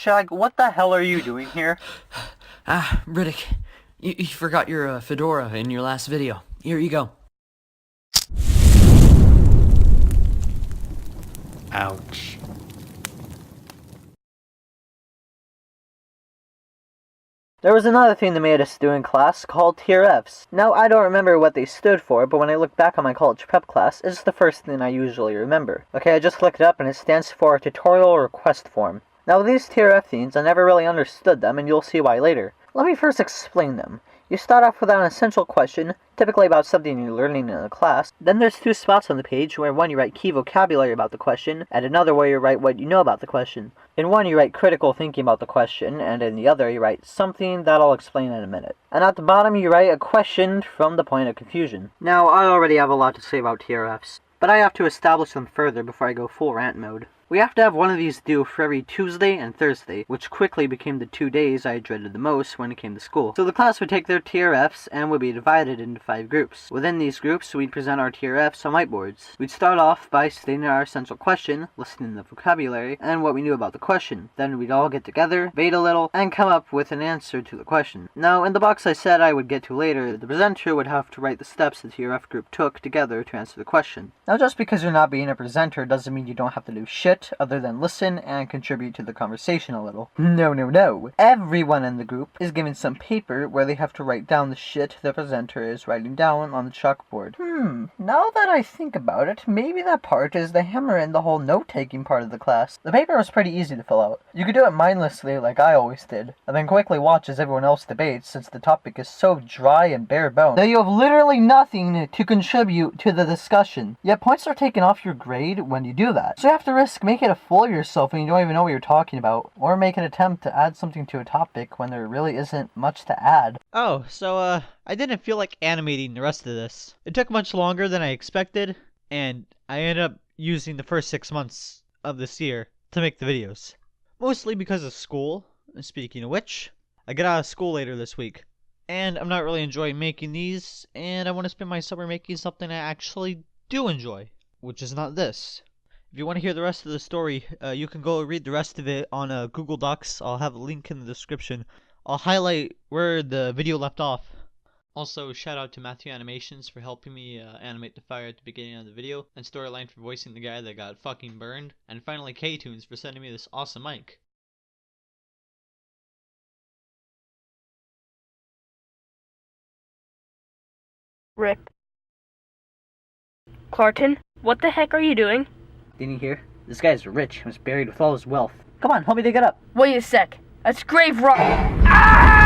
Shag, what the hell are you doing here? Ridic, you forgot your fedora in your last video. Here you go. Ouch. There was another thing they made us do in class called TRFs. Now, I don't remember what they stood for, but when I look back on my college prep class, it's the first thing I usually remember. Okay, I just looked it up and it stands for Tutorial Request Form. Now, these TRF things, I never really understood them, and you'll see why later. Let me first explain them. You start off with an essential question, typically about something you're learning in a class. Then there's two spots on the page where one you write key vocabulary about the question, and another where you write what you know about the question. In one you write critical thinking about the question, and in the other you write something that I'll explain in a minute. And at the bottom you write a question from the point of confusion. Now, I already have a lot to say about TRFs, but I have to establish them further before I go full rant mode. We have to have one of these due for every Tuesday and Thursday, which quickly became the 2 days I dreaded the most when it came to school. So the class would take their TRFs and would be divided into 5 groups. Within these groups, we'd present our TRFs on whiteboards. We'd start off by stating our essential question, listing the vocabulary, and what we knew about the question. Then we'd all get together, debate a little, and come up with an answer to the question. Now, in the box I said I would get to later, the presenter would have to write the steps the TRF group took together to answer the question. Now, just because you're not being a presenter doesn't mean you don't have to do shit other than listen and contribute to the conversation a little. No. Everyone in the group is given some paper where they have to write down the shit the presenter is writing down on the chalkboard. Now that I think about it, maybe that part is the hammer in the whole note-taking part of the class. The paper was pretty easy to fill out. You could do it mindlessly like I always did, and then quickly watch as everyone else debates since the topic is so dry and bare bones that you have literally nothing to contribute to the discussion. Yet points are taken off your grade when you do that. So you have to risk making a fool of yourself when you don't even know what you're talking about, or make an attempt to add something to a topic when there really isn't much to add. Oh, so I didn't feel like animating the rest of this. It took much longer than I expected, and I ended up using the first 6 months of this year to make the videos. Mostly because of school. Speaking of which, I get out of school later this week, and I'm not really enjoying making these, and I want to spend my summer making something I actually do enjoy, which is not this. If you want to hear the rest of the story, you can go read the rest of it on Google Docs. I'll have a link in the description. I'll highlight where the video left off. Also, shout out to Matthew Animations for helping me animate the fire at the beginning of the video, and Storyline for voicing the guy that got fucking burned, and finally K-Tunes for sending me this awesome mic. Rip. Clarton, what the heck are you doing? Didn't you hear? This guy's rich and was buried with all his wealth. Come on, help me dig it up. Wait a sec. That's grave robbing. Ah!